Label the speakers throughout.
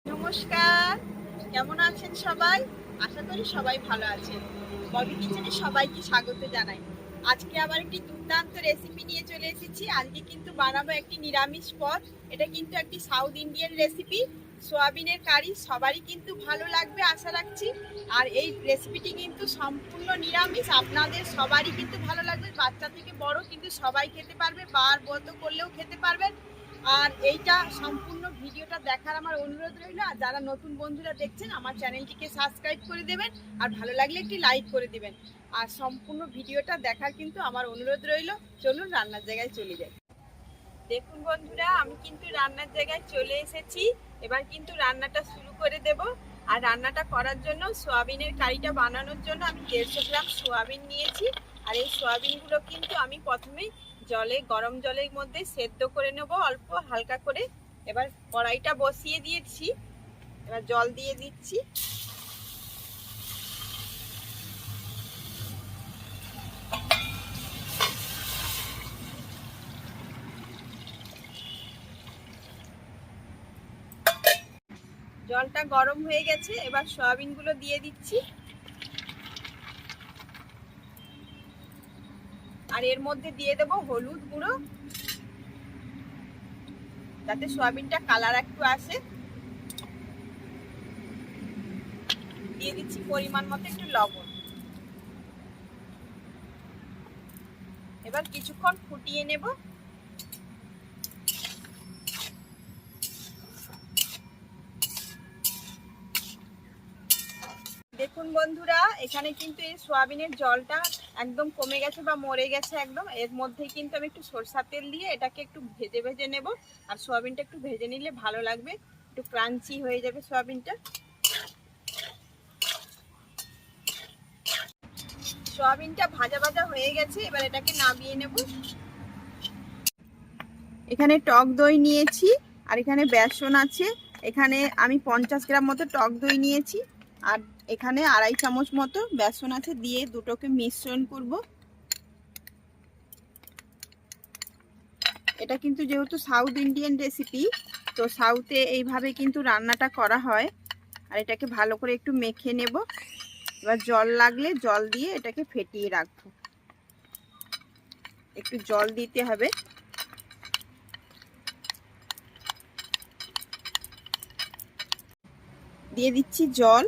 Speaker 1: নমস্কার, কেমন আছেন সবাই? আশা করি সবাই ভালো আছেন। ববি কিচেনে সবাইকে স্বাগত জানাই। আজকে আবার একটি দুর্দান্ত রেসিপি নিয়ে চলে এসেছি। আজকে কিন্তু বানাবো একটি নিরামিষ পদ। এটা কিন্তু একটি সাউথ ইন্ডিয়ান রেসিপি। সোয়াবিনের কারি সবারই কিন্তু ভালো লাগবে আশা রাখছি। আর এই রেসিপিটি কিন্তু সম্পূর্ণ নিরামিষ, আপনাদের সবারই কিন্তু ভালো লাগবে। বাচ্চা থেকে বড় কিন্তু সবাই খেতে পারবে, বার ব্রত করলেও খেতে পারবেন। আর এইটা সম্পূর্ণ ভিডিওটা দেখার আমার অনুরোধ রইল। আর যারা নতুন বন্ধুরা দেখছেন আমার চ্যানেলটিকে সাবস্ক্রাইব করে দেবেন, আর ভালো লাগলে একটি লাইক করে দিবেন। আর সম্পূর্ণ ভিডিওটা দেখার কিন্তু আমার অনুরোধ রইল। চলুন রান্নার জায়গায় চলে যাই। দেখুন বন্ধুরা, আমি কিন্তু রান্নার জায়গায় চলে এসেছি। এবার কিন্তু রান্নাটা শুরু করে দেব। আর রান্নাটা করার জন্য সোয়াবিনের কারিটা বানানোর জন্য আমি 150 গ্রাম সোয়াবিন নিয়েছি। আর এই সোয়াবিনগুলো কিন্তু আমি প্রথমেই গরম জলের মধ্যে সেদ্ধ করে নেব অল্প হালকা করে। এবার কড়াইটা বসিয়ে দিয়েছি, এবার জল দিয়ে দিচ্ছি। জলটা গরম হয়ে গেছে, এবার সয়াবিনগুলো দিয়ে দিচ্ছি। আর এর মধ্যে দিয়ে দেব হলুদ গুঁড়ো, যাতে সয়াবিনটা কালার একটু আসে। দিয়ে দিচ্ছি পরিমাণ মতো একটু লবণ। এবার কিছুক্ষণ ফুটিয়ে নেব। দেখুন বন্ধুরা, এখানে কিন্তু এই সোয়াবিনের জলটা একদম কমে গেছে বা মরে গেছে একদম। এর মধ্যেই কিন্তু আমি একটু সরষের তেল দিয়ে এটাকে একটু ভেজে ভেজে নেব। আর সোয়াবিনটা একটু ভেজে নিলে ভালো লাগবে, একটু ক্রাঞ্চি হয়ে যাবে সোয়াবিনটা। সোয়াবিনটা ভাজা ভাজা হয়ে গেছে, এবার এটাকে নামিয়ে নেব। এখানে টক দই নিয়েছি, আর এখানে বেসন আছে। এখানে আমি 50 গ্রাম মতো টক দই নিয়েছি, আর এখানে 2.5 চামচ মতো বেসন আছে। দিয়ে দুটোকে মিশ্রণ করব। এটা কিন্তু যেহেতু সাউথ ইন্ডিয়ান রেসিপি, তো সাউথে এইভাবে কিন্তু রান্নাটা করা হয়। আর এটাকে ভালো করে একটু মেখে নেব। এবার জল লাগলে জল দিয়ে এটাকে ফেটিয়ে রাখবো। একটু জল দিতে হবে। দিয়ে দিচ্ছি জল।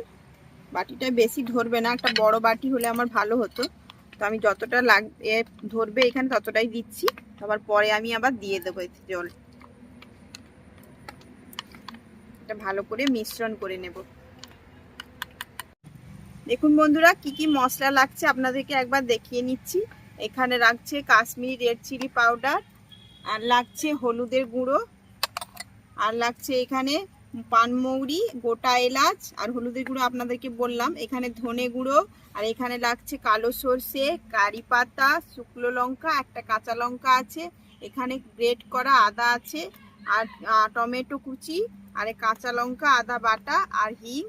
Speaker 1: বাটিটা বেশি ধরবে না, একটা বড় বাটি হলে আমার ভালো হতো। তো আমি যতটা ধরবে এখানে ততটাই দিচ্ছি। আবার পরে আমি আবার দিয়ে দেবো জল। এটা ভালো করে মিশ্রণ করে নেব। দেখুন বন্ধুরা, কি কি মশলা লাগছে আপনাদেরকে একবার দেখিয়ে নিচ্ছি। এখানে লাগছে কাশ্মীরি রেড চিলি পাউডার, আর লাগছে হলুদের গুঁড়ো, আর লাগছে এখানে পানমৌরি, গোটা এলাচ আর হলুদের গুঁড়ো আপনাদেরকে বললাম। এখানে ধনে গুঁড়ো, আর এখানে লাগছে কালো সর্ষে, কারি পাতা, শুকনো লঙ্কা, একটা কাঁচা লঙ্কা আছে। এখানে গ্রেট করা আদা আছে, আর টমেটো কুচি, আর কাঁচা লঙ্কা আদা বাটা, আর হিং,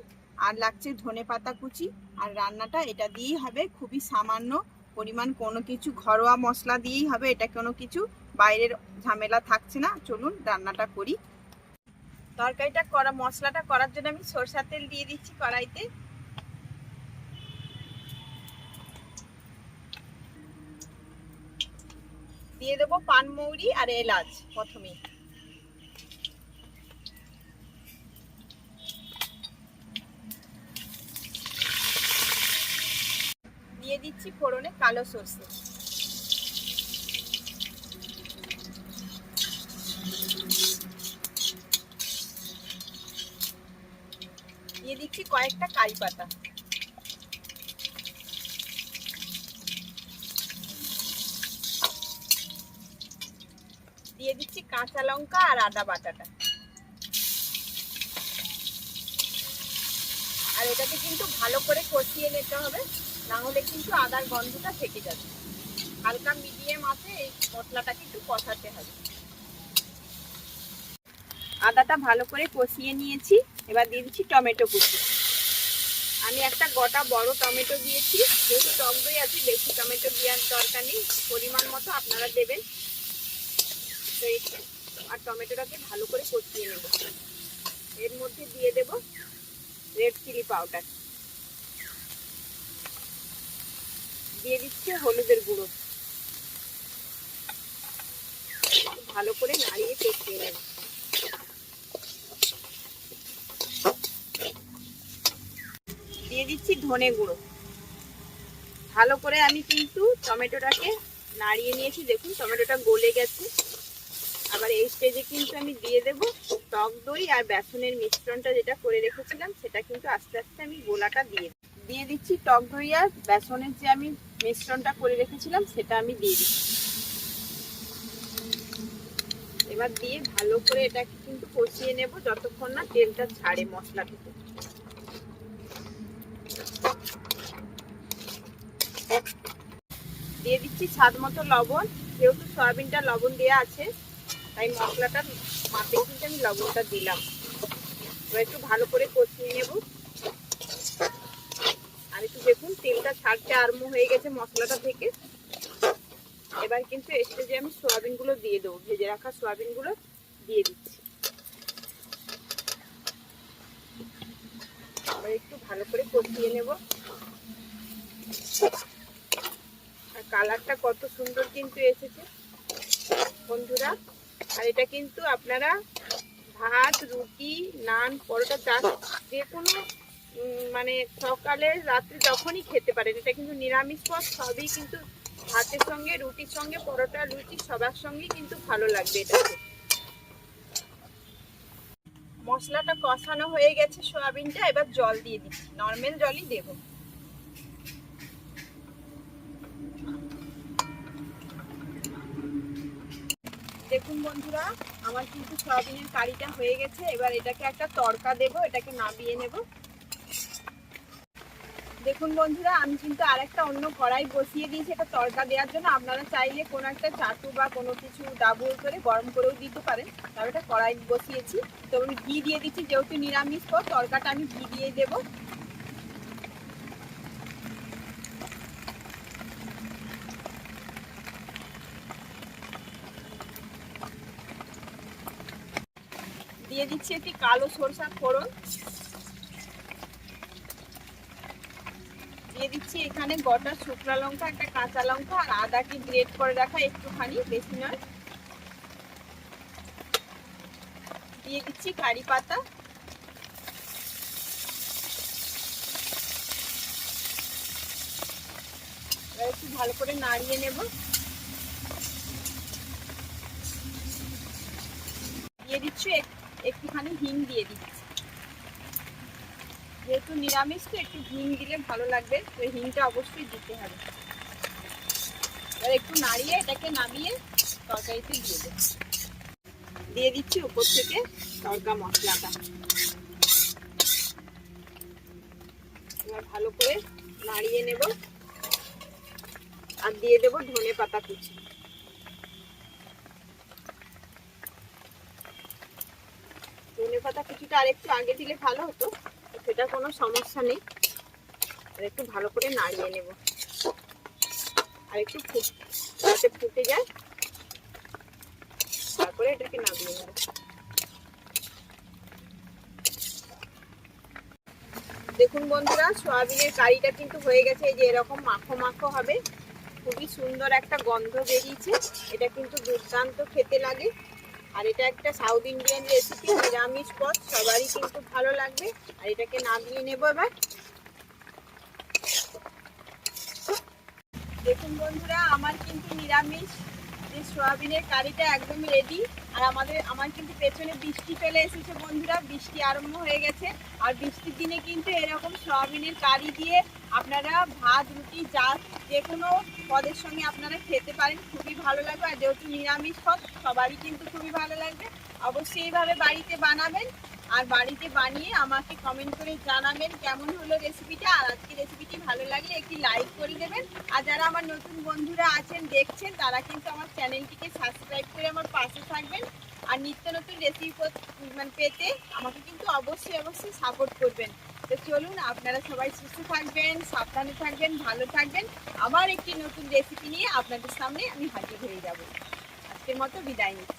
Speaker 1: আর লাগছে ধনে পাতা কুচি। আর রান্নাটা এটা দিয়েই হবে, খুবই সামান্য পরিমাণ, কোনো কিছু ঘরোয়া মশলা দিয়েই হবে। এটা কোনো কিছু বাইরের ঝামেলা থাকছে না। চলুন রান্নাটা করি। তরকারিটা মশলাটা করার জন্য আমি সরষের তেল দিয়ে দিচ্ছি কড়াইতে। দিয়ে দেবো পানমৌরি আর এলাচ প্রথমে। দিয়ে দিচ্ছি ফোড়নে কালো সরষে। দিয়ে দিচ্ছি কয়েকটা কারি পাতা। দিয়ে দিচ্ছি কাঁচা লঙ্কা আর আদা বাটাটা। আর এটাকে কিন্তু ভালো করে কষিয়ে নিতে হবে, না হলে কিন্তু আদার গন্ধটা থেকে যাবে। হালকা মিডিয়াম আছে এই মশলাটাকে একটু কষাতে হবে। আদাটা ভালো করে কষিয়ে নিয়েছি। এবার দিয়ে দিচ্ছি টমেটো কুচি। আমি একটা গোটা বড় টমেটো দিয়েছি। যেহেতু টক দই আছে, বেশি টমেটো দেওয়ার দরকার নেই, পরিমাণ মতো আপনারা দেবেন। আর টমেটোটাকে ভালো করে কষিয়ে নেব। এর মধ্যে দিয়ে দেব রেড চিলি পাউডার, দিয়ে দিচ্ছি হলুদের গুঁড়ো। ভালো করে নাড়িয়ে কষিয়ে নেব। দিয়ে দিচ্ছি ধনে গুঁড়ো। ভালো করে আমি কিন্তু টমেটোটাকে নাড়িয়ে নিয়েছি। দেখুন টমেটোটা গলে গেছে। আবার এই স্টেজে কিন্তু আমি দিয়ে দেব টক দই আর বেসনের মিশ্রণটা যেটা করে রেখেছিলাম, সেটা কিন্তু আস্তে আস্তে আমি গোলাটা দিয়ে দিচ্ছি। টক দই আর বেসনের যে আমি মিশ্রণটা করে রেখেছিলাম সেটা আমি দিয়ে দিচ্ছি। এবার দিয়ে ভালো করে এটাকে কিন্তু কষিয়ে নেব যতক্ষণ না তেলটা ছাড়ে মশলা থেকে। দিয়ে দিচ্ছি স্বাদ মতো লবণ। যেহেতু সয়াবিনটা লবণ দেওয়া আছে তাই মশলাটার মাপে কিন্তু আমি লবণটা দিলাম। এবার একটু ভালো করে কষিয়ে নেব। আর একটু দেখুন তেলটা ছাড়তে আরম্ভ হয়ে গেছে মশলাটা থেকে। এবার কিন্তু স্টেজে আমি সয়াবিনগুলো দিয়ে দেবো। ভেজে রাখা সয়াবিনগুলো দিয়ে দিচ্ছি। এবার একটু ভালো করে কষিয়ে নেব। আর কালারটা কত সুন্দর কিন্তু এসেছে বন্ধুরা। আর এটা কিন্তু আপনারা ভাত, রুটি, নান, পরোটা, চা যে কোনো মানে সকালে রাত্রে যখনই খেতে পারেন। এটা কিন্তু নিরামিষ পদ, সবই কিন্তু ভাতের সঙ্গে, রুটির সঙ্গে, পরোটা, লুচি সবার সঙ্গে কিন্তু ভালো লাগবে এটাকে। মশলাটা কষানো হয়ে গেছে সয়াবিনটা। এবার জল দিয়ে দিচ্ছি, নর্মাল জলই দেব। দেখুন বন্ধুরা আমার কিন্তু সয়াবিনের কারিটা হয়ে গেছে। এবার এটাকে একটা তড়কা দেব, এটাকে নামিয়ে নেব। দেখুন বন্ধুরা আমি কিন্তু আরেকটা অন্য কড়াই বসিয়ে দিয়েছি এটা তড়কা দেওয়ার জন্য। আপনারা চাইলে কোনো একটা চাটু বা কোনো কিছু ডাবল করে গরম করেও দিতে পারেন। তবে এটা কড়াই বসিয়েছি। তো আমি ঘি দিয়ে দিচ্ছি, যেহেতু নিরামিষ পদ তড়কাটা আমি ঘি দিয়ে দেব। দিয়ে দিচ্ছি একটি কালো সরষার ফোড়ন। দিয়ে দিচ্ছি এখানে গোটা শুকনো লঙ্কা, একটা কাঁচা লঙ্কা আর আদাকে গ্রেট করে রাখা একটুখানি, বেশি নয়। দিয়ে দিচ্ছি কারি পাতা। একটু ভালো করে নাড়িয়ে নেব। দিয়ে দিচ্ছি একটুখানি হিং দিয়ে দিচ্ছি। যেহেতু নিরামিষ তো একটু হিং দিলে ভালো লাগবে, তো হিংটা অবশ্যই দিতে হবে। এবার একটু নাড়িয়ে এটাকে নামিয়ে তরকারিতে দিয়ে দেব। দিয়ে দিচ্ছি উপর থেকে তড়কা মশলাটা। এবার ভালো করে নাড়িয়ে নেব আর দিয়ে দেব ধনে পাতা কুচি। ধনে পাতা কুচিটা আর একটু আগে দিলে ভালো হতো, সেটা কোনো সমস্যা নেই। আর একটু ভালো করে নাড়িয়ে নেব আর একটু যাতে ফুটে যায়, তারপরে এটাকে নামিয়ে নেব। দেখুন বন্ধুরা সয়াবিনের কারিটা কিন্তু হয়ে গেছে। এই যে এরকম মাখো মাখো হবে, খুবই সুন্দর একটা গন্ধ বেরিয়েছে। এটা কিন্তু দুর্দান্ত খেতে লাগে। আর এটা একটা সাউথ ইন্ডিয়ান রেসিপি, নিরামিষ পদ, সবারই কিন্তু ভালো লাগবে। আর এটাকে নামিয়ে নেব এবার। দেখুন বন্ধুরা আমার কিন্তু নিরামিষ যে সয়াবিনের কারিটা একদম রেডি। আর আমার কিন্তু পেছনে বৃষ্টি চলে এসেছে বন্ধুরা, বৃষ্টি আরম্ভ হয়ে গেছে। আর বৃষ্টির দিনে কিন্তু এরকম সয়াবিনের কারি দিয়ে আপনারা ভাত, রুটি, যে কোনো পদের সঙ্গে আপনারা খেতে পারেন, খুবই ভালো লাগবে। আর যেহেতু নিরামিষ পদ সবারই কিন্তু খুবই ভালো লাগবে। অবশ্যই এইভাবে বাড়িতে বানাবেন আর বাড়িতে বানিয়ে আমাকে কমেন্ট করে জানাবেন কেমন হলো রেসিপিটা। আর আজকে রেসিপিটি ভালো লাগলে একটি লাইক করে দেবেন। আর যারা আমার নতুন বন্ধুরা আছেন দেখছেন তারা কিন্তু আমার চ্যানেলটিকে সাবস্ক্রাইব করে আমার পাশে থাকবেন। আর নিত্য নতুন রেসিপি পেতে আমাকে কিন্তু অবশ্যই সাপোর্ট করবেন। তো চলুন আপনারা সবাই সুস্থ থাকবেন, সাবধানে থাকবেন, ভালো থাকবেন। আবার একটি নতুন রেসিপি নিয়ে আপনাদের সামনে আমি হাজির হয়ে যাব। আজকের মতো বিদায় নিচ্ছি।